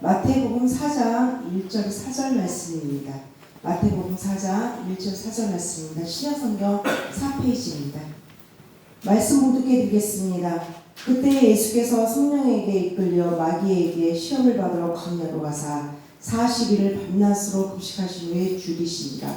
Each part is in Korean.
마태복음 4장 1절 4절 말씀입니다. 마태복음 4장 1절 4절 말씀입니다. 신약성경 4페이지입니다. 말씀 봉독해 드리겠습니다. 그때 예수께서 성령에게 이끌려 마귀에게 시험을 받으러 광야로 가사 40일을 밤낮으로 금식하신 후에 죽이시니라.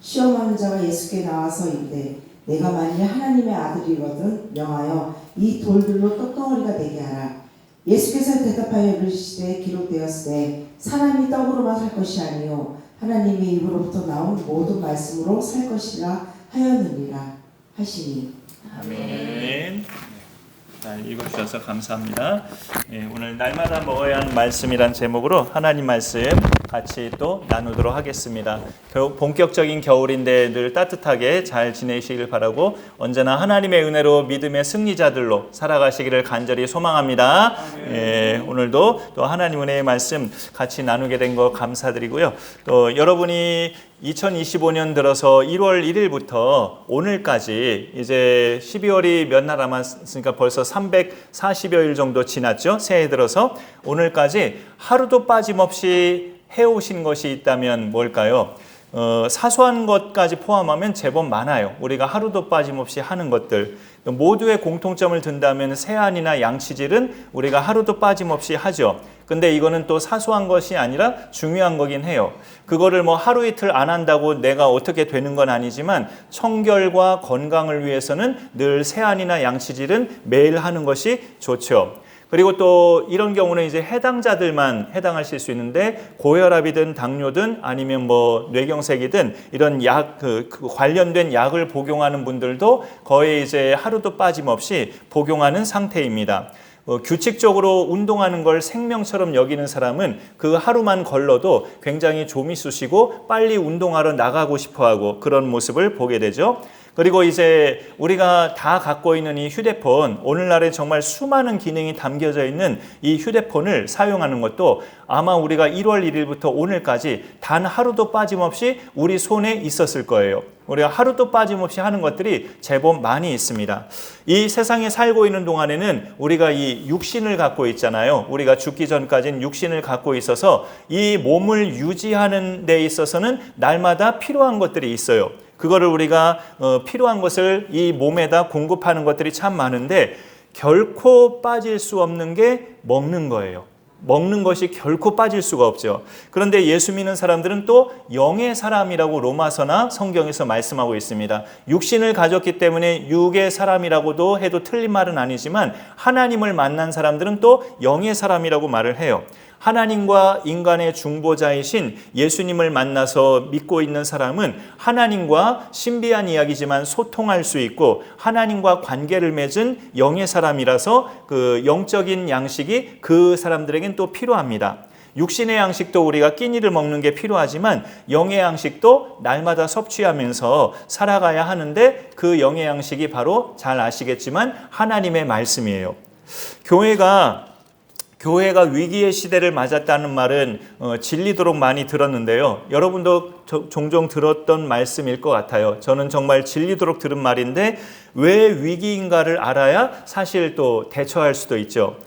시험하는 자가 예수께 나와서 이르되 내가 만일 하나님의 아들이거든 명하여 이 돌들로 떡덩어리가 되게 하라. 예수께서 대답하여 이르시되 기록되었으되 사람이 떡으로만 살 것이 아니요 하나님의 입으로부터 나온 모든 말씀으로 살 것이라 하였느니라 하시니. 아멘. 잘 읽어주셔서 감사합니다. 오늘 날마다 먹어야 하는 말씀이란 제목으로 하나님 말씀 같이 또 나누도록 하겠습니다. 본격적인 겨울인데 늘 따뜻하게 잘 지내시길 바라고 언제나 하나님의 은혜로 믿음의 승리자들로 살아가시기를 간절히 소망합니다. 오늘도 또 하나님 은혜의 말씀 같이 나누게 된 거 감사드리고요. 또 여러분이 2025년 들어서 1월 1일부터 오늘까지 이제 12월이 몇 날 남았으니까 벌써 340여일 정도 지났죠. 새해 들어서 오늘까지 하루도 빠짐없이 해오신 것이 있다면 뭘까요? 사소한 것까지 포함하면 제법 많아요. 우리가 하루도 빠짐없이 하는 것들 모두의 공통점을 든다면 세안이나 양치질은 우리가 하루도 빠짐없이 하죠. 근데 이거는 또 사소한 것이 아니라 중요한 거긴 해요. 그거를 뭐 하루 이틀 안 한다고 내가 어떻게 되는 건 아니지만 청결과 건강을 위해서는 늘 세안이나 양치질은 매일 하는 것이 좋죠. 그리고 또 이런 경우는 이제 해당자들만 해당하실 수 있는데 고혈압이든 당뇨든 아니면 뭐 뇌경색이든 이런 그 관련된 약을 복용하는 분들도 거의 이제 하루도 빠짐없이 복용하는 상태입니다. 규칙적으로 운동하는 걸 생명처럼 여기는 사람은 그 하루만 걸러도 굉장히 좀이 쑤시고 빨리 운동하러 나가고 싶어하고 그런 모습을 보게 되죠. 그리고 이제 우리가 다 갖고 있는 이 휴대폰, 오늘날에 정말 수많은 기능이 담겨져 있는 이 휴대폰을 사용하는 것도 아마 우리가 1월 1일부터 오늘까지 단 하루도 빠짐없이 우리 손에 있었을 거예요. 우리가 하루도 빠짐없이 하는 것들이 제법 많이 있습니다. 이 세상에 살고 있는 동안에는 우리가 이 육신을 갖고 있잖아요. 우리가 죽기 전까지는 육신을 갖고 있어서 이 몸을 유지하는 데 있어서는 날마다 필요한 것들이 있어요. 그거를 우리가 필요한 것을 이 몸에다 공급하는 것들이 참 많은데 결코 빠질 수 없는 게 먹는 거예요. 먹는 것이 결코 빠질 수가 없죠. 그런데 예수 믿는 사람들은 또 영의 사람이라고 로마서나 성경에서 말씀하고 있습니다. 육신을 가졌기 때문에 육의 사람이라고도 해도 틀린 말은 아니지만 하나님을 만난 사람들은 또 영의 사람이라고 말을 해요. 하나님과 인간의 중보자이신 예수님을 만나서 믿고 있는 사람은 하나님과 신비한 이야기지만 소통할 수 있고 하나님과 관계를 맺은 영의 사람이라서 그 영적인 양식이 그 사람들에겐 또 필요합니다. 육신의 양식도 우리가 끼니를 먹는 게 필요하지만 영의 양식도 날마다 섭취하면서 살아가야 하는데 그 영의 양식이 바로 잘 아시겠지만 하나님의 말씀이에요. 교회가 위기의 시대를 맞았다는 말은 질리도록 많이 들었는데요. 여러분도 종종 들었던 말씀일 것 같아요. 저는 정말 질리도록 들은 말인데 왜 위기인가를 알아야 사실 또 대처할 수도 있죠.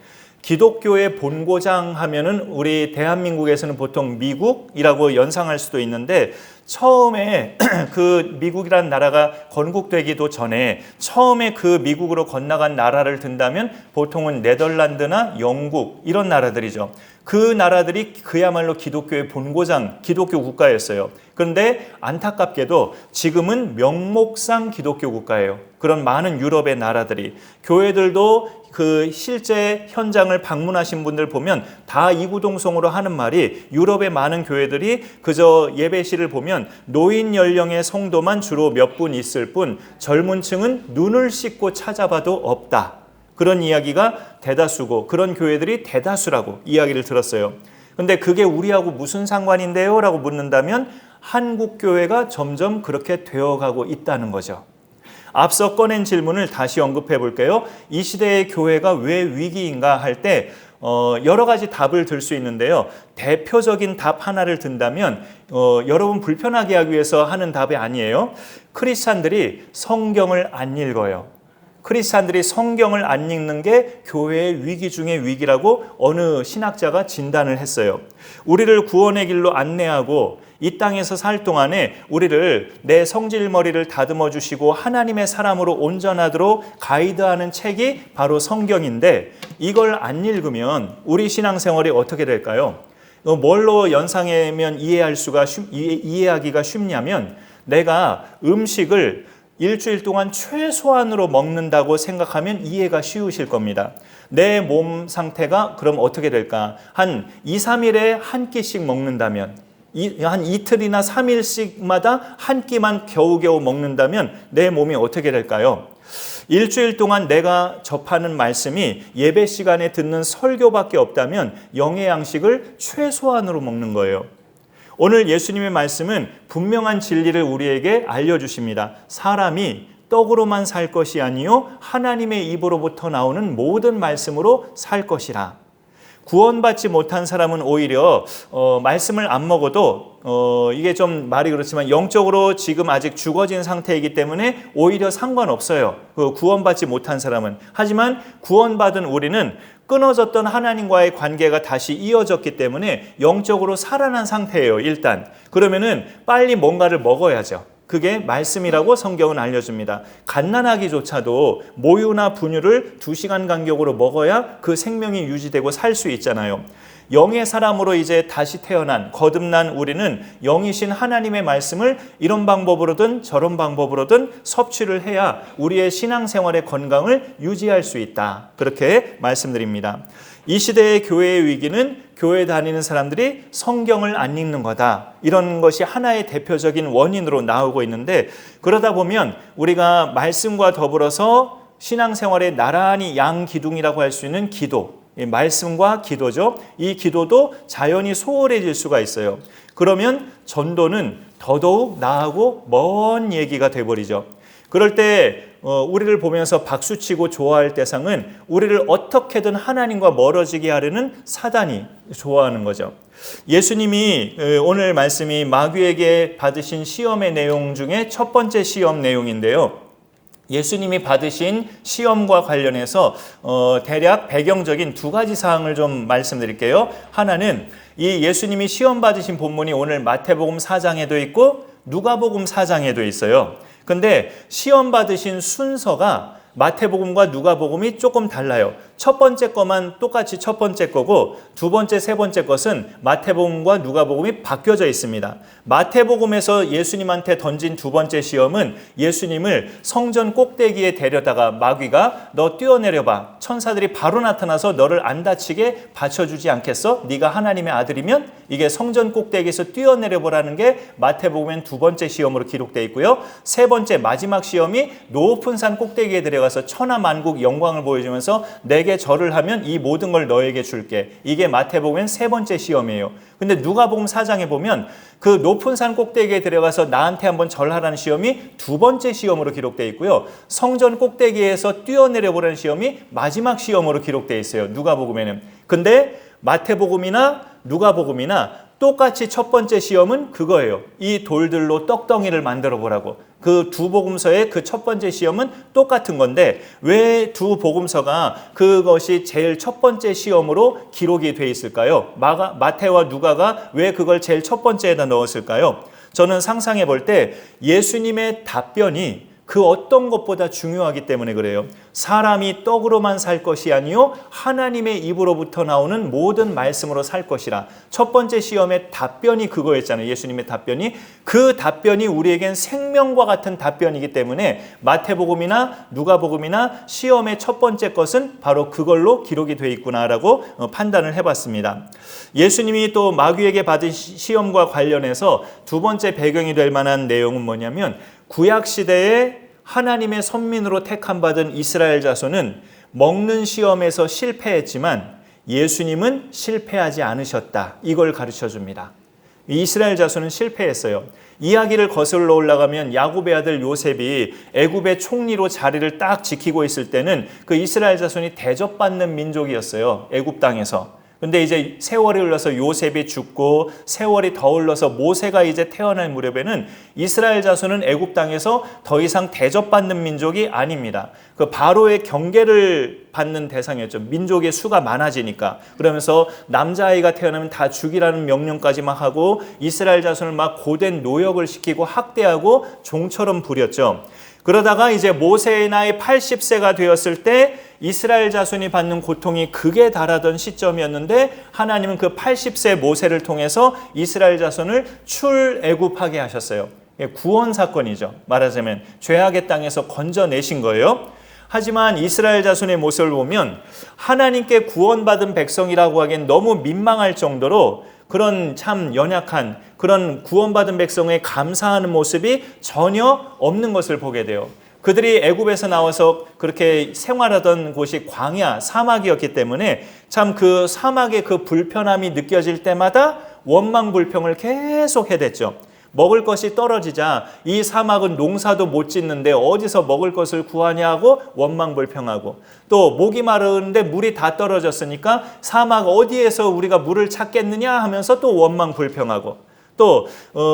기독교의 본고장 하면은 우리 대한민국에서는 보통 미국이라고 연상할 수도 있는데 처음에 그 미국이란 나라가 건국되기도 전에 처음에 그 미국으로 건너간 나라를 든다면 보통은 네덜란드나 영국 이런 나라들이죠. 그 나라들이 그야말로 기독교의 본고장, 기독교 국가였어요. 그런데 안타깝게도 지금은 명목상 기독교 국가예요. 그런 많은 유럽의 나라들이. 교회들도 그 실제 현장을 방문하신 분들 보면 다 이구동성으로 하는 말이 유럽의 많은 교회들이 그저 예배실을 보면 노인 연령의 성도만 주로 몇 분 있을 뿐 젊은 층은 눈을 씻고 찾아봐도 없다. 그런 이야기가 대다수고 그런 교회들이 대다수라고 이야기를 들었어요. 근데 그게 우리하고 무슨 상관인데요? 라고 묻는다면 한국 교회가 점점 그렇게 되어가고 있다는 거죠. 앞서 꺼낸 질문을 다시 언급해 볼게요. 이 시대의 교회가 왜 위기인가 할 때 여러 가지 답을 들 수 있는데요. 대표적인 답 하나를 든다면 여러분 불편하게 하기 위해서 하는 답이 아니에요. 크리스찬들이 성경을 안 읽어요. 크리스찬들이 성경을 안 읽는 게 교회의 위기 중의 위기라고 어느 신학자가 진단을 했어요. 우리를 구원의 길로 안내하고 이 땅에서 살 동안에 우리를 내 성질머리를 다듬어 주시고 하나님의 사람으로 온전하도록 가이드하는 책이 바로 성경인데, 이걸 안 읽으면 우리 신앙생활이 어떻게 될까요? 뭘로 연상하면 이해하기가 쉽냐면, 내가 음식을 일주일 동안 최소한으로 먹는다고 생각하면 이해가 쉬우실 겁니다. 내 몸 상태가 그럼 어떻게 될까? 한 2, 3일에 한 끼씩 먹는다면, 한 이틀이나 3일씩마다 한 끼만 겨우겨우 먹는다면 내 몸이 어떻게 될까요? 일주일 동안 내가 접하는 말씀이 예배 시간에 듣는 설교밖에 없다면 영의 양식을 최소한으로 먹는 거예요. 오늘 예수님의 말씀은 분명한 진리를 우리에게 알려주십니다. 사람이 떡으로만 살 것이 아니요 하나님의 입으로부터 나오는 모든 말씀으로 살 것이라. 구원받지 못한 사람은 오히려 말씀을 안 먹어도 이게 좀 말이 그렇지만 영적으로 지금 아직 죽어진 상태이기 때문에 오히려 상관없어요. 구원받지 못한 사람은. 하지만 구원받은 우리는 끊어졌던 하나님과의 관계가 다시 이어졌기 때문에 영적으로 살아난 상태예요, 일단. 그러면은 빨리 뭔가를 먹어야죠. 그게 말씀이라고 성경은 알려줍니다. 갓난아기조차도 모유나 분유를 2시간 간격으로 먹어야 그 생명이 유지되고 살 수 있잖아요. 영의 사람으로 이제 다시 태어난 거듭난 우리는 영이신 하나님의 말씀을 이런 방법으로든 저런 방법으로든 섭취를 해야 우리의 신앙생활의 건강을 유지할 수 있다. 그렇게 말씀드립니다. 이 시대의 교회의 위기는 교회 다니는 사람들이 성경을 안 읽는 거다. 이런 것이 하나의 대표적인 원인으로 나오고 있는데, 그러다 보면 우리가 말씀과 더불어서 신앙생활에 나란히 양기둥이라고 할 수 있는 기도, 말씀과 기도죠. 이 기도도 자연히 소홀해질 수가 있어요. 그러면 전도는 더더욱 나하고 먼 얘기가 돼버리죠. 그럴 때 우리를 보면서 박수치고 좋아할 대상은 우리를 어떻게든 하나님과 멀어지게 하려는 사단이 좋아하는 거죠. 예수님이 오늘 말씀이 마귀에게 받으신 시험의 내용 중에 첫 번째 시험 내용인데요. 예수님이 받으신 시험과 관련해서 대략 배경적인 2가지 사항을 좀 말씀드릴게요. 하나는 이 예수님이 시험 받으신 본문이 오늘 마태복음 4장에도 있고 누가복음 4장에도 있어요. 근데 시험 받으신 순서가 마태복음과 누가복음이 조금 달라요. 첫 번째 것만 똑같이 첫 번째 거고 두 번째, 세 번째 것은 마태복음과 누가복음이 바뀌어져 있습니다. 마태복음에서 예수님한테 던진 두 번째 시험은 예수님을 성전 꼭대기에 데려다가 마귀가 너 뛰어내려봐. 천사들이 바로 나타나서 너를 안 다치게 받쳐주지 않겠어? 네가 하나님의 아들이면? 이게 성전 꼭대기에서 뛰어내려보라는 게 마태복음엔 두 번째 시험으로 기록되어 있고요. 세 번째 마지막 시험이 높은 산 꼭대기에 데려가서 천하만국 영광을 보여주면서 내게 절을 하면 이 모든 걸 너에게 줄게. 이게 마태복음엔 세 번째 시험이에요. 근데 누가복음 4장에 보면 그 높은 산 꼭대기에 들어가서 나한테 한번 절하라는 시험이 두 번째 시험으로 기록되어 있고요. 성전 꼭대기에서 뛰어내려 보라는 시험이 마지막 시험으로 기록되어 있어요. 누가복음에는. 근데 마태복음이나 누가복음이나 똑같이 첫 번째 시험은 그거예요. 이 돌들로 떡덩이를 만들어 보라고. 그 두 복음서의 그 첫 번째 시험은 똑같은 건데 왜 두 복음서가 그것이 제일 첫 번째 시험으로 기록이 돼 있을까요? 마태와 누가가 왜 그걸 제일 첫 번째에다 넣었을까요? 저는 상상해 볼 때 예수님의 답변이 그 어떤 것보다 중요하기 때문에 그래요. 사람이 떡으로만 살 것이 아니요 하나님의 입으로부터 나오는 모든 말씀으로 살 것이라. 첫 번째 시험의 답변이 그거였잖아요. 예수님의 답변이. 그 답변이 우리에겐 생명과 같은 답변이기 때문에 마태복음이나 누가복음이나 시험의 첫 번째 것은 바로 그걸로 기록이 되어 있구나라고 판단을 해봤습니다. 예수님이 또 마귀에게 받은 시험과 관련해서 두 번째 배경이 될 만한 내용은 뭐냐면 구약 시대에 하나님의 선민으로 택함 받은 이스라엘 자손은 먹는 시험에서 실패했지만 예수님은 실패하지 않으셨다. 이걸 가르쳐 줍니다. 이스라엘 자손은 실패했어요. 이야기를 거슬러 올라가면 야곱의 아들 요셉이 애굽의 총리로 자리를 딱 지키고 있을 때는 그 이스라엘 자손이 대접받는 민족이었어요. 애굽 땅에서. 근데 이제 세월이 흘러서 요셉이 죽고 세월이 더 흘러서 모세가 이제 태어날 무렵에는 이스라엘 자손은 애굽 땅에서 더 이상 대접받는 민족이 아닙니다. 그 바로의 경계를 받는 대상이었죠. 민족의 수가 많아지니까. 그러면서 남자아이가 태어나면 다 죽이라는 명령까지 막 하고 이스라엘 자손을 막 고된 노역을 시키고 학대하고 종처럼 부렸죠. 그러다가 이제 모세의 나이 80세가 되었을 때 이스라엘 자손이 받는 고통이 극에 달하던 시점이었는데 하나님은 그 80세 모세를 통해서 이스라엘 자손을 출애굽하게 하셨어요. 구원 사건이죠. 말하자면 죄악의 땅에서 건져내신 거예요. 하지만 이스라엘 자손의 모습을 보면 하나님께 구원받은 백성이라고 하기엔 너무 민망할 정도로 그런 참 연약한 그런 구원받은 백성의 감사하는 모습이 전혀 없는 것을 보게 돼요. 그들이 애굽에서 나와서 그렇게 생활하던 곳이 광야, 사막이었기 때문에 참 그 사막의 그 불편함이 느껴질 때마다 원망불평을 계속 해댔죠. 먹을 것이 떨어지자 이 사막은 농사도 못 짓는데 어디서 먹을 것을 구하냐고 원망불평하고, 또 목이 마르는데 물이 다 떨어졌으니까 사막 어디에서 우리가 물을 찾겠느냐 하면서 또 원망불평하고, 또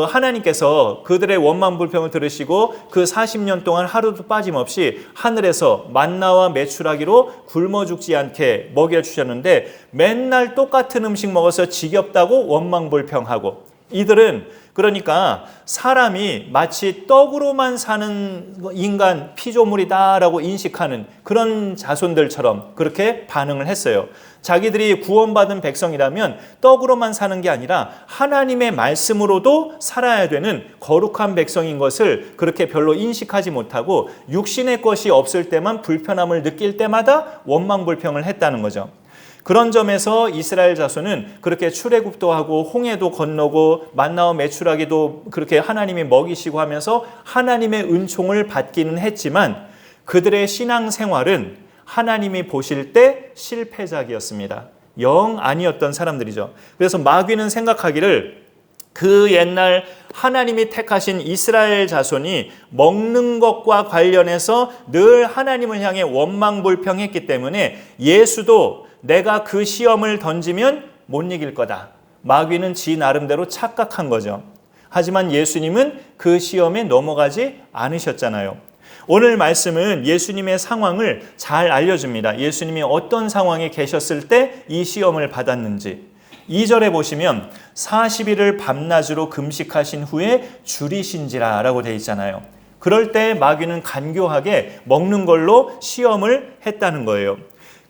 하나님께서 그들의 원망불평을 들으시고 그 40년 동안 하루도 빠짐없이 하늘에서 만나와 메추라기로 굶어 죽지 않게 먹여주셨는데 맨날 똑같은 음식 먹어서 지겹다고 원망불평하고, 이들은 그러니까 사람이 마치 떡으로만 사는 인간 피조물이다라고 인식하는 그런 자손들처럼 그렇게 반응을 했어요. 자기들이 구원받은 백성이라면 떡으로만 사는 게 아니라 하나님의 말씀으로도 살아야 되는 거룩한 백성인 것을 그렇게 별로 인식하지 못하고 육신의 것이 없을 때만 불편함을 느낄 때마다 원망불평을 했다는 거죠. 그런 점에서 이스라엘 자손은 그렇게 출애굽도 하고 홍해도 건너고 만나와 메추라기도 그렇게 하나님이 먹이시고 하면서 하나님의 은총을 받기는 했지만 그들의 신앙생활은 하나님이 보실 때 실패작이었습니다. 영 아니었던 사람들이죠. 그래서 마귀는 생각하기를 그 옛날 하나님이 택하신 이스라엘 자손이 먹는 것과 관련해서 늘 하나님을 향해 원망불평했기 때문에 예수도 내가 그 시험을 던지면 못 이길 거다. 마귀는 지 나름대로 착각한 거죠. 하지만 예수님은 그 시험에 넘어가지 않으셨잖아요. 오늘 말씀은 예수님의 상황을 잘 알려줍니다. 예수님이 어떤 상황에 계셨을 때 이 시험을 받았는지. 2절에 보시면 40일을 밤낮으로 금식하신 후에 줄이신지라 라고 되어 있잖아요. 그럴 때 마귀는 간교하게 먹는 걸로 시험을 했다는 거예요.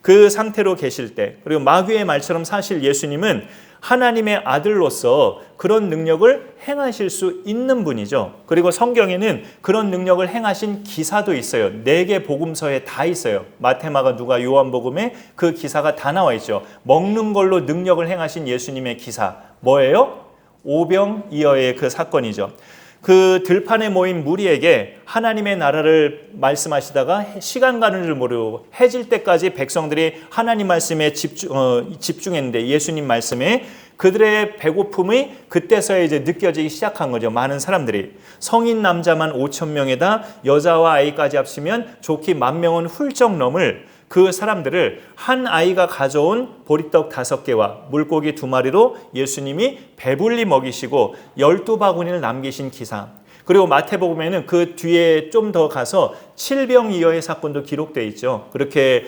그 상태로 계실 때, 그리고 마귀의 말처럼 사실 예수님은 하나님의 아들로서 그런 능력을 행하실 수 있는 분이죠. 그리고 성경에는 그런 능력을 행하신 기사도 있어요. 4개 복음서에 다 있어요. 마태, 마가, 누가, 요한복음에 그 기사가 다 나와 있죠. 먹는 걸로 능력을 행하신 예수님의 기사 뭐예요? 오병이어의 그 사건이죠. 그 들판에 모인 무리에게 하나님의 나라를 말씀하시다가 시간 가는 줄 모르고 해질 때까지 백성들이 하나님 말씀에 집중했는데 예수님 말씀에 그들의 배고픔이 그때서야 이제 느껴지기 시작한 거죠. 많은 사람들이 성인 남자만 5,000명에다 여자와 아이까지 합치면 좋기 10,000명은 훌쩍 넘을 그 사람들을 한 아이가 가져온 보리떡 5개와 물고기 2마리로 예수님이 배불리 먹이시고 12바구니를 남기신 기사. 그리고 마태복음에는 그 뒤에 좀 더 가서 칠병이어의 사건도 기록되어 있죠. 그렇게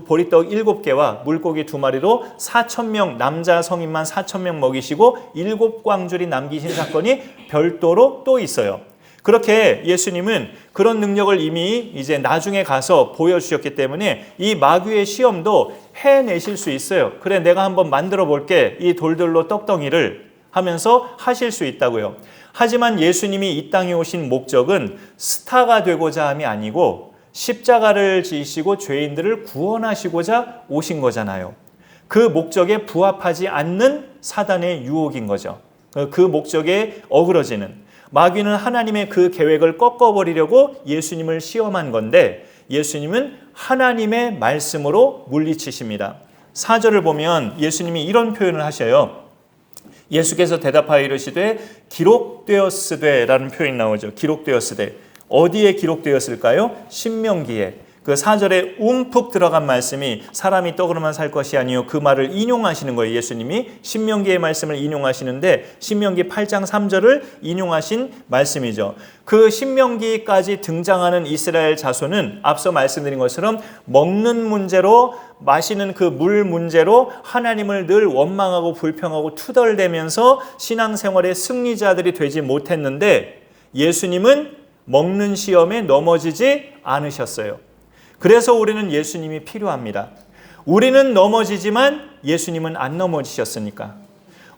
보리떡 7개와 물고기 2마리로 4,000명, 남자 성인만 4,000명 먹이시고 7광줄이 남기신 사건이 별도로 또 있어요. 그렇게 예수님은 그런 능력을 이미 이제 나중에 가서 보여주셨기 때문에 이 마귀의 시험도 해내실 수 있어요. 그래, 내가 한번 만들어 볼게. 이 돌들로 떡덩이를 하면서 하실 수 있다고요. 하지만 예수님이 이 땅에 오신 목적은 스타가 되고자 함이 아니고 십자가를 지시고 죄인들을 구원하시고자 오신 거잖아요. 그 목적에 부합하지 않는 사단의 유혹인 거죠. 그 목적에 어그러지는. 마귀는 하나님의 그 계획을 꺾어버리려고 예수님을 시험한 건데 예수님은 하나님의 말씀으로 물리치십니다. 4절을 보면 예수님이 이런 표현을 하셔요. 예수께서 대답하여 이르시되 기록되었으되 라는 표현이 나오죠. 기록되었으되. 어디에 기록되었을까요? 신명기에. 그 4절에 움푹 들어간 말씀이 사람이 떡으로만 살 것이 아니요 그 말을 인용하시는 거예요. 예수님이 신명기의 말씀을 인용하시는데 신명기 8장 3절을 인용하신 말씀이죠. 그 신명기까지 등장하는 이스라엘 자손은 앞서 말씀드린 것처럼 먹는 문제로 마시는 그 물 문제로 하나님을 늘 원망하고 불평하고 투덜대면서 신앙생활의 승리자들이 되지 못했는데 예수님은 먹는 시험에 넘어지지 않으셨어요. 그래서 우리는 예수님이 필요합니다. 우리는 넘어지지만 예수님은 안 넘어지셨으니까.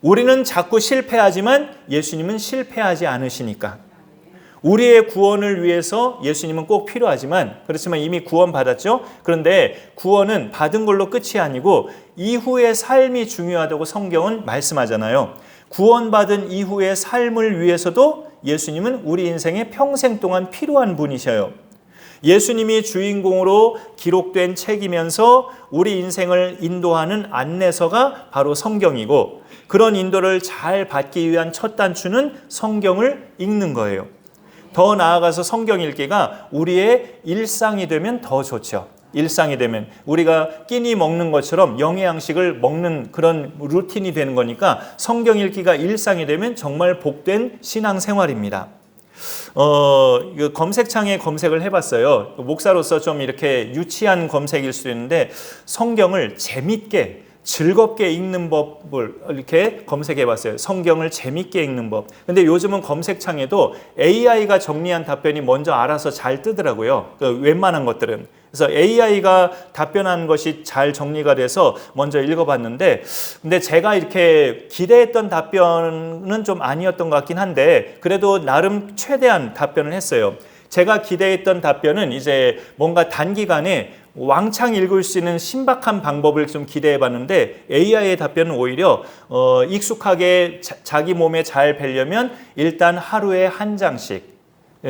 우리는 자꾸 실패하지만 예수님은 실패하지 않으시니까. 우리의 구원을 위해서 예수님은 꼭 필요하지만 그렇지만 이미 구원 받았죠. 그런데 구원은 받은 걸로 끝이 아니고 이후의 삶이 중요하다고 성경은 말씀하잖아요. 구원받은 이후의 삶을 위해서도 예수님은 우리 인생에 평생 동안 필요한 분이셔요. 예수님이 주인공으로 기록된 책이면서 우리 인생을 인도하는 안내서가 바로 성경이고 그런 인도를 잘 받기 위한 첫 단추는 성경을 읽는 거예요. 더 나아가서 성경 읽기가 우리의 일상이 되면 더 좋죠. 일상이 되면 우리가 끼니 먹는 것처럼 영양식을 먹는 그런 루틴이 되는 거니까 성경 읽기가 일상이 되면 정말 복된 신앙생활입니다. 검색창에 검색을 해봤어요. 목사로서 좀 이렇게 유치한 검색일 수도 있는데 성경을 재밌게 즐겁게 읽는 법을 이렇게 검색해 봤어요. 성경을 재밌게 읽는 법. 근데 요즘은 검색창에도 AI가 정리한 답변이 먼저 알아서 잘 뜨더라고요. 웬만한 것들은. 그래서 AI가 답변한 것이 잘 정리가 돼서 먼저 읽어봤는데 근데 제가 이렇게 기대했던 답변은 좀 아니었던 것 같긴 한데 그래도 나름 최대한 답변을 했어요. 제가 기대했던 답변은 이제 뭔가 단기간에 왕창 읽을 수 있는 신박한 방법을 좀 기대해 봤는데 AI의 답변은 오히려 익숙하게 자기 몸에 잘 배려면 일단 하루에 한 장씩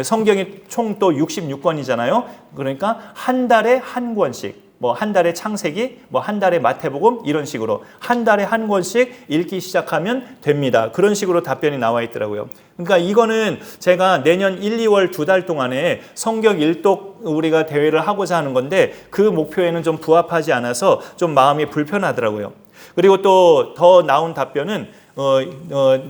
성경이 총 또 66권이잖아요. 그러니까 한 달에 한 권씩 뭐 한 달에 창세기, 뭐 한 달에 마태복음 이런 식으로 한 달에 한 권씩 읽기 시작하면 됩니다. 그런 식으로 답변이 나와 있더라고요. 그러니까 이거는 제가 내년 1, 2월 2달 동안에 성경 일독 우리가 대회를 하고자 하는 건데 그 목표에는 좀 부합하지 않아서 좀 마음이 불편하더라고요. 그리고 또 더 나온 답변은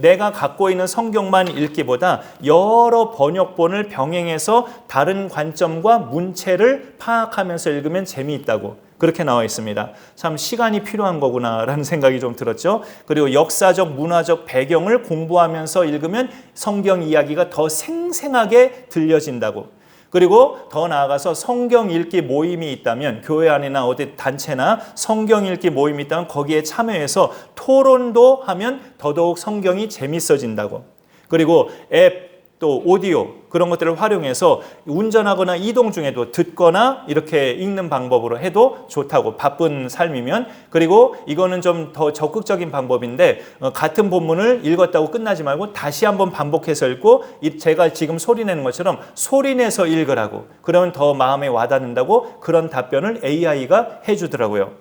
내가 갖고 있는 성경만 읽기보다 여러 번역본을 병행해서 다른 관점과 문체를 파악하면서 읽으면 재미있다고 그렇게 나와 있습니다. 참 시간이 필요한 거구나라는 생각이 좀 들었죠. 그리고 역사적, 문화적 배경을 공부하면서 읽으면 성경 이야기가 더 생생하게 들려진다고. 그리고 더 나아가서 성경 읽기 모임이 있다면 교회 안이나 어디 단체나 성경 읽기 모임이 있다면 거기에 참여해서 토론도 하면 더더욱 성경이 재밌어진다고. 그리고 앱 또 오디오 그런 것들을 활용해서 운전하거나 이동 중에도 듣거나 이렇게 읽는 방법으로 해도 좋다고 바쁜 삶이면. 그리고 이거는 좀 더 적극적인 방법인데 같은 본문을 읽었다고 끝나지 말고 다시 한번 반복해서 읽고 제가 지금 소리내는 것처럼 소리내서 읽으라고. 그러면 더 마음에 와닿는다고 그런 답변을 AI가 해주더라고요.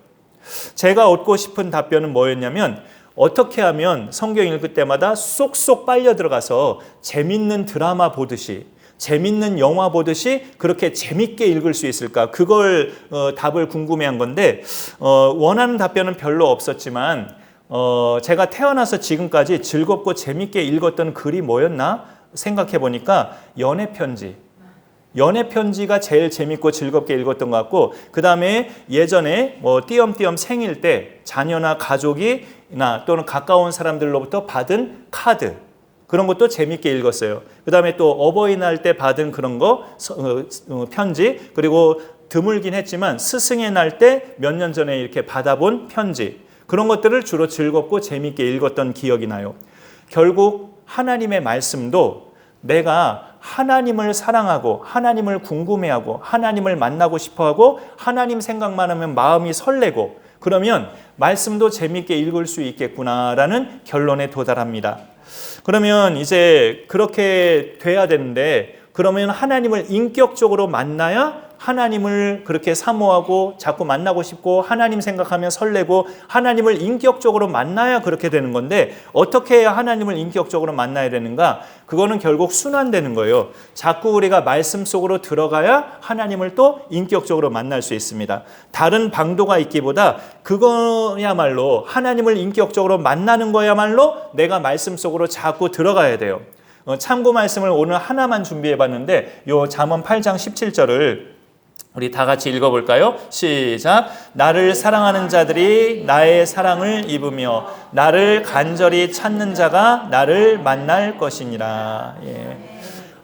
제가 얻고 싶은 답변은 뭐였냐면 어떻게 하면 성경 읽을 때마다 쏙쏙 빨려 들어가서 재밌는 드라마 보듯이 재밌는 영화 보듯이 그렇게 재밌게 읽을 수 있을까? 그걸 답을 궁금해한 건데 원하는 답변은 별로 없었지만 제가 태어나서 지금까지 즐겁고 재밌게 읽었던 글이 뭐였나 생각해 보니까 연애편지가 제일 재밌고 즐겁게 읽었던 것 같고 그 다음에 예전에 뭐 띄엄띄엄 생일 때 자녀나 가족이나 또는 가까운 사람들로부터 받은 카드 그런 것도 재밌게 읽었어요. 그 다음에 또 어버이날 때 받은 그런 거 편지 그리고 드물긴 했지만 스승의 날 때 몇 년 전에 이렇게 받아본 편지 그런 것들을 주로 즐겁고 재밌게 읽었던 기억이 나요. 결국 하나님의 말씀도 내가 하나님을 사랑하고 하나님을 궁금해하고 하나님을 만나고 싶어하고 하나님 생각만 하면 마음이 설레고 그러면 말씀도 재미있게 읽을 수 있겠구나라는 결론에 도달합니다. 그러면 이제 그렇게 돼야 되는데 그러면 하나님을 인격적으로 만나야 하나님을 그렇게 사모하고 자꾸 만나고 싶고 하나님 생각하면 설레고 하나님을 인격적으로 만나야 그렇게 되는 건데 어떻게 해야 하나님을 인격적으로 만나야 되는가? 그거는 결국 순환되는 거예요. 자꾸 우리가 말씀 속으로 들어가야 하나님을 또 인격적으로 만날 수 있습니다. 다른 방도가 있기보다 그거야말로 하나님을 인격적으로 만나는 거야말로 내가 말씀 속으로 자꾸 들어가야 돼요. 참고 말씀을 오늘 하나만 준비해 봤는데 요 잠언 8장 17절을 우리 다 같이 읽어볼까요? 시작. 나를 사랑하는 자들이 나의 사랑을 입으며 나를 간절히 찾는 자가 나를 만날 것이니라. 예.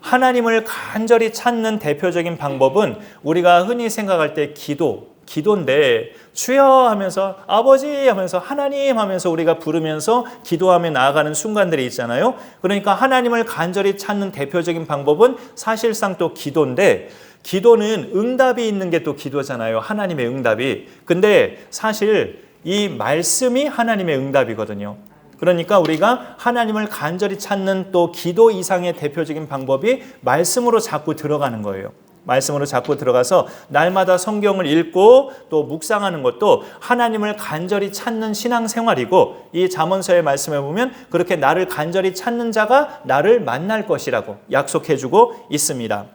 하나님을 간절히 찾는 대표적인 방법은 우리가 흔히 생각할 때 기도인데 주여 하면서 아버지 하면서 하나님 하면서 우리가 부르면서 기도하며 나아가는 순간들이 있잖아요. 그러니까 하나님을 간절히 찾는 대표적인 방법은 사실상 또 기도인데 기도는 응답이 있는 게 또 기도잖아요. 하나님의 응답이. 근데 사실 이 말씀이 하나님의 응답이거든요. 그러니까 우리가 하나님을 간절히 찾는 또 기도 이상의 대표적인 방법이 말씀으로 자꾸 들어가는 거예요. 말씀으로 자꾸 들어가서 날마다 성경을 읽고 또 묵상하는 것도 하나님을 간절히 찾는 신앙생활이고 이 잠언서의 말씀에 보면 그렇게 나를 간절히 찾는 자가 나를 만날 것이라고 약속해주고 있습니다.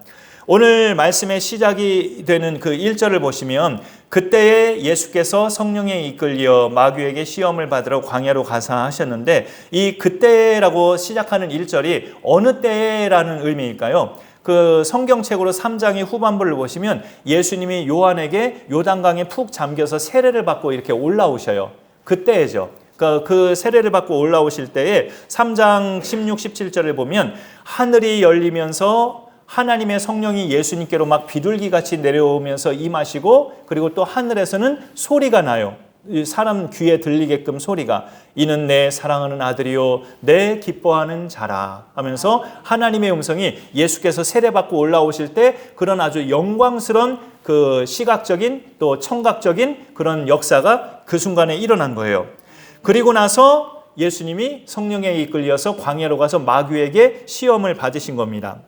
오늘 말씀의 시작이 되는 그 1절을 보시면 그때에 예수께서 성령에 이끌려 마귀에게 시험을 받으러 광야로 가사 하셨는데 이 그때라고 시작하는 1절이 어느 때라는 의미일까요? 그 성경책으로 3장의 후반부를 보시면 예수님이 요한에게 요단강에 푹 잠겨서 세례를 받고 이렇게 올라오셔요. 그때죠. 그 세례를 받고 올라오실 때에 3장 16, 17절을 보면 하늘이 열리면서 하나님의 성령이 예수님께로 막 비둘기같이 내려오면서 임하시고 그리고 또 하늘에서는 소리가 나요. 사람 귀에 들리게끔 소리가 이는 내 사랑하는 아들이요 내 기뻐하는 자라 하면서 하나님의 음성이 예수께서 세례받고 올라오실 때 그런 아주 영광스러운 그 시각적인 또 청각적인 그런 역사가 그 순간에 일어난 거예요. 그리고 나서 예수님이 성령에 이끌려서 광야로 가서 마귀에게 시험을 받으신 겁니다.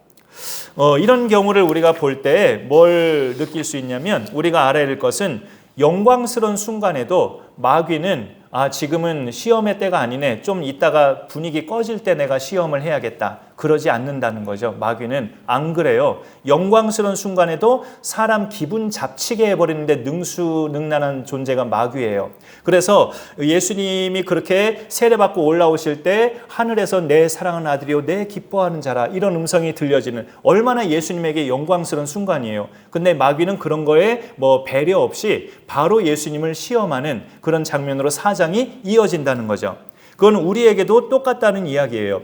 이런 경우를 우리가 볼 때 뭘 느낄 수 있냐면 우리가 알아야 될 것은 영광스러운 순간에도 마귀는 지금은 시험의 때가 아니네. 좀 이따가 분위기 꺼질 때 내가 시험을 해야겠다. 그러지 않는다는 거죠. 마귀는 안 그래요. 영광스러운 순간에도 사람 기분 잡치게 해버리는데 능수능란한 존재가 마귀예요. 그래서 예수님이 그렇게 세례받고 올라오실 때 하늘에서 내 사랑하는 아들이요 내 기뻐하는 자라 이런 음성이 들려지는 얼마나 예수님에게 영광스러운 순간이에요. 근데 마귀는 그런 거에 뭐 배려 없이 바로 예수님을 시험하는 그런 장면으로 사장이 이어진다는 거죠. 그건 우리에게도 똑같다는 이야기예요.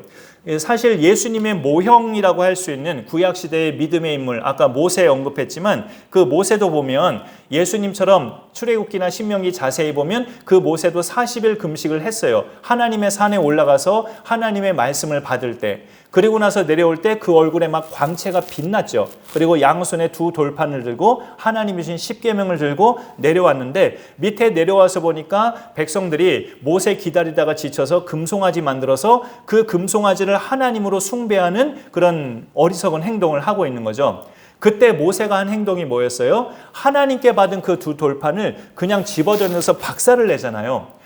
사실 예수님의 모형이라고 할 수 있는 구약시대의 믿음의 인물, 아까 모세 언급했지만 그 모세도 보면 예수님처럼 출애굽기나 신명기 자세히 보면 그 모세도 40일 금식을 했어요. 하나님의 산에 올라가서 하나님의 말씀을 받을 때 그리고 나서 내려올 때 그 얼굴에 막 광채가 빛났죠. 그리고 양손에 두 돌판을 들고 하나님이 주신 십계명을 들고 내려왔는데 밑에 내려와서 보니까 백성들이 모세 기다리다가 지쳐서 금송아지 만들어서 그 금송아지를 하나님으로 숭배하는 그런 어리석은 행동을 하고 있는 거죠. 그때 모세가 한 행동이 뭐였어요? 하나님께 받은 그 두 돌판을 그냥 집어던져서 박살을 내잖아요.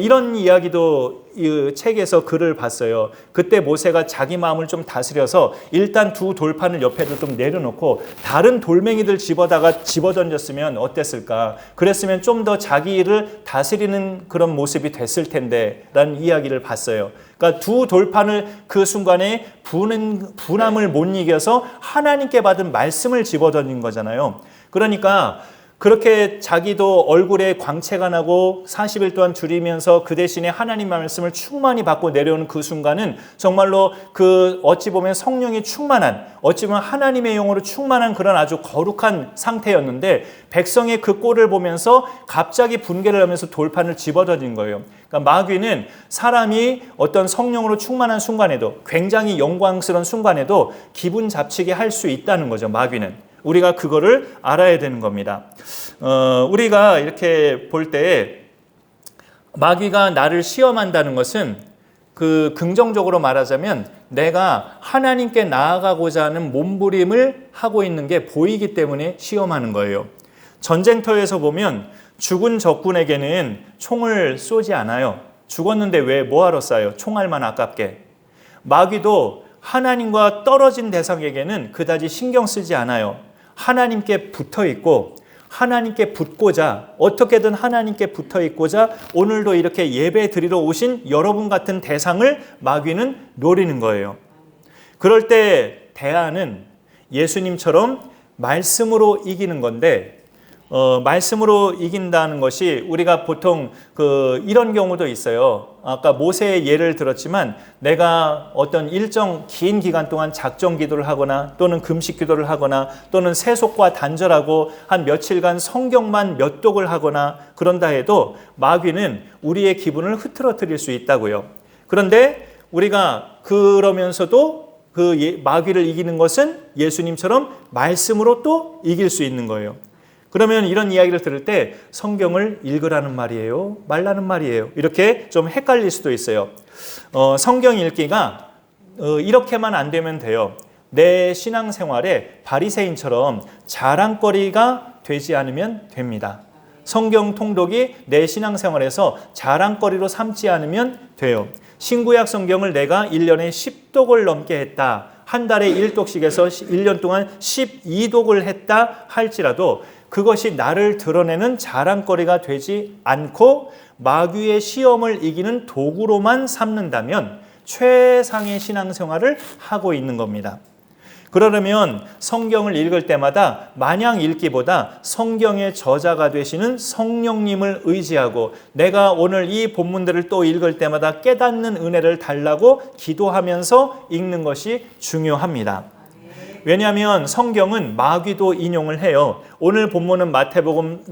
이런 이야기도 이 책에서 글을 봤어요. 그때 모세가 자기 마음을 좀 다스려서 일단 두 돌판을 옆에도 좀 내려놓고 다른 돌멩이들 집어던졌으면 어땠을까? 그랬으면 좀 더 자기 일을 다스리는 그런 모습이 됐을 텐데 라는 이야기를 봤어요. 그러니까 두 돌판을 그 순간에 분함을 못 이겨서 하나님께 받은 말씀을 집어던진 거잖아요. 그러니까 그렇게 자기도 얼굴에 광채가 나고 40일 동안 줄이면서 그 대신에 하나님 말씀을 충만히 받고 내려오는 그 순간은 정말로 그 어찌 보면 성령이 충만한 어찌 보면 하나님의 영으로 충만한 그런 아주 거룩한 상태였는데 백성의 그 꼴을 보면서 갑자기 분개를 하면서 돌판을 집어던진 거예요. 그러니까 마귀는 사람이 어떤 성령으로 충만한 순간에도 굉장히 영광스러운 순간에도 기분 잡치게 할 수 있다는 거죠. 마귀는. 우리가 그거를 알아야 되는 겁니다. 우리가 이렇게 볼 때 마귀가 나를 시험한다는 것은 그 긍정적으로 말하자면 내가 하나님께 나아가고자 하는 몸부림을 하고 있는 게 보이기 때문에 시험하는 거예요. 전쟁터에서 보면 죽은 적군에게는 총을 쏘지 않아요. 죽었는데 왜 뭐하러 쏴요? 총알만 아깝게. 마귀도 하나님과 떨어진 대상에게는 그다지 신경 쓰지 않아요. 하나님께 붙어 있고 하나님께 붙고자, 어떻게든 하나님께 붙어 있고자 오늘도 이렇게 예배 드리러 오신 여러분 같은 대상을 마귀는 노리는 거예요. 그럴 때 대안은 예수님처럼 말씀으로 이기는 건데, 말씀으로 이긴다는 것이 우리가 보통 이런 경우도 있어요. 아까 모세의 예를 들었지만 내가 어떤 일정 긴 기간 동안 작정 기도를 하거나 또는 금식 기도를 하거나 또는 세속과 단절하고 한 며칠간 성경만 몇 독을 하거나 그런다 해도 마귀는 우리의 기분을 흐트러뜨릴 수 있다고요. 그런데 우리가 그러면서도 마귀를 이기는 것은 예수님처럼 말씀으로 또 이길 수 있는 거예요. 그러면 이런 이야기를 들을 때 성경을 읽으라는 말이에요? 말라는 말이에요? 이렇게 좀 헷갈릴 수도 있어요. 성경 읽기가 이렇게만 안 되면 돼요. 내 신앙생활에 바리새인처럼 자랑거리가 되지 않으면 됩니다. 성경 통독이 내 신앙생활에서 자랑거리로 삼지 않으면 돼요. 신구약 성경을 내가 1년에 10독을 넘게 했다. 한 달에 1독씩 해서 1년 동안 12독을 했다 할지라도 그것이 나를 드러내는 자랑거리가 되지 않고 마귀의 시험을 이기는 도구로만 삼는다면 최상의 신앙생활을 하고 있는 겁니다. 그러려면 성경을 읽을 때마다 마냥 읽기보다 성경의 저자가 되시는 성령님을 의지하고 내가 오늘 이 본문들을 또 읽을 때마다 깨닫는 은혜를 달라고 기도하면서 읽는 것이 중요합니다. 왜냐하면 성경은 마귀도 인용을 해요. 오늘 본문은 마태복음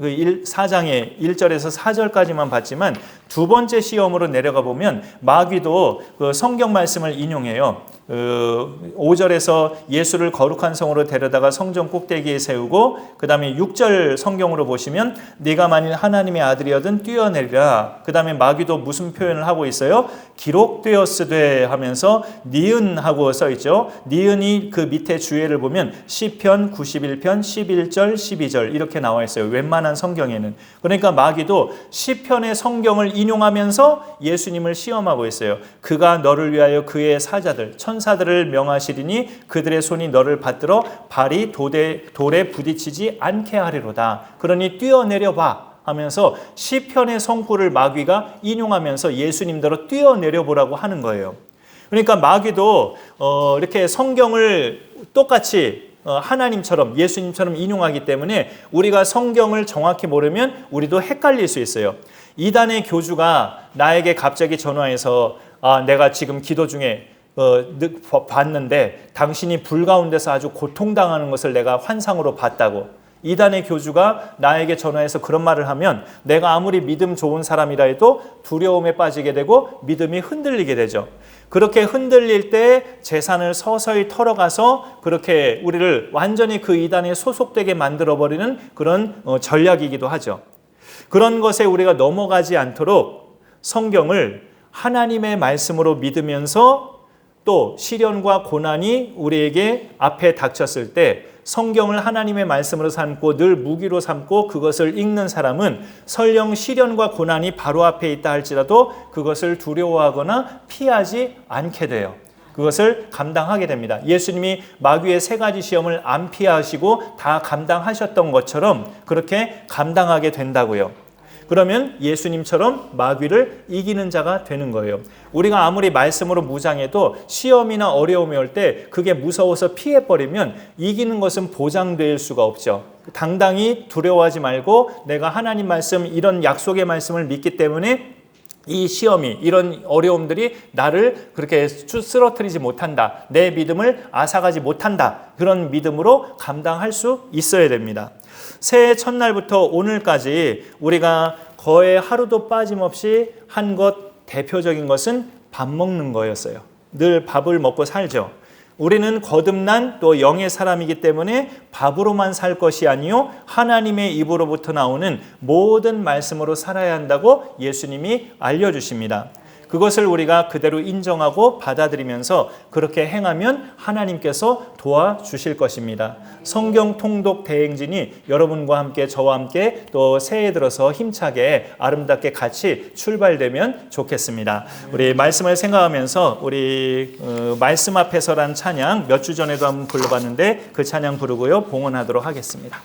4장의 1절에서 4절까지만 봤지만 두 번째 시험으로 내려가 보면 마귀도 성경 말씀을 인용해요. 5절에서 예수를 거룩한 성으로 데려다가 성전 꼭대기에 세우고 그 다음에 6절 성경으로 보시면 네가 만일 하나님의 아들이어든 뛰어내리라. 그 다음에 마귀도 무슨 표현을 하고 있어요? 기록되었으되 하면서 니은하고 써있죠. 니은이 그 밑에 주예를 보면 시편 91편 11절 12절 이렇게 나와 있어요. 웬만한 성경에는. 그러니까 마귀도 시편의 성경을 인용하면서 예수님을 시험하고 있어요. 그가 너를 위하여 그의 사자들 천사들을 명하시리니 그들의 손이 너를 받들어 발이 돌에 부딪히지 않게 하리로다. 그러니 뛰어내려 봐 하면서 시편의 성구를 마귀가 인용하면서 예수님대로 뛰어내려 보라고 하는 거예요. 그러니까 마귀도 이렇게 성경을 똑같이 하나님처럼 예수님처럼 인용하기 때문에 우리가 성경을 정확히 모르면 우리도 헷갈릴 수 있어요. 이단의 교주가 나에게 갑자기 전화해서 내가 지금 기도 중에 봤는데 당신이 불 가운데서 아주 고통당하는 것을 내가 환상으로 봤다고. 이단의 교주가 나에게 전화해서 그런 말을 하면 내가 아무리 믿음 좋은 사람이라 해도 두려움에 빠지게 되고 믿음이 흔들리게 되죠. 그렇게 흔들릴 때 재산을 서서히 털어가서 그렇게 우리를 완전히 그 이단에 소속되게 만들어버리는 그런 전략이기도 하죠. 그런 것에 우리가 넘어가지 않도록 성경을 하나님의 말씀으로 믿으면서 또 시련과 고난이 우리에게 앞에 닥쳤을 때 성경을 하나님의 말씀으로 삼고 늘 무기로 삼고 그것을 읽는 사람은 설령 시련과 고난이 바로 앞에 있다 할지라도 그것을 두려워하거나 피하지 않게 돼요. 그것을 감당하게 됩니다. 예수님이 마귀의 세 가지 시험을 안 피하시고 다 감당하셨던 것처럼 그렇게 감당하게 된다고요. 그러면 예수님처럼 마귀를 이기는 자가 되는 거예요. 우리가 아무리 말씀으로 무장해도 시험이나 어려움이 올 때 그게 무서워서 피해버리면 이기는 것은 보장될 수가 없죠. 당당히 두려워하지 말고 내가 하나님 말씀 이런 약속의 말씀을 믿기 때문에 이 시험이 이런 어려움들이 나를 그렇게 쓰러뜨리지 못한다. 내 믿음을 앗아가지 못한다. 그런 믿음으로 감당할 수 있어야 됩니다. 새해 첫날부터 오늘까지 우리가 거의 하루도 빠짐없이 한 것 대표적인 것은 밥 먹는 거였어요. 늘 밥을 먹고 살죠. 우리는 거듭난 또 영의 사람이기 때문에 밥으로만 살 것이 아니요 하나님의 입으로부터 나오는 모든 말씀으로 살아야 한다고 예수님이 알려주십니다. 그것을 우리가 그대로 인정하고 받아들이면서 그렇게 행하면 하나님께서 도와주실 것입니다. 성경 통독 대행진이 여러분과 함께 저와 함께 또 새해 들어서 힘차게 아름답게 같이 출발되면 좋겠습니다. 우리 말씀을 생각하면서 우리 말씀 앞에서란 찬양 몇 주 전에도 한번 불러봤는데 그 찬양 부르고요 봉헌하도록 하겠습니다.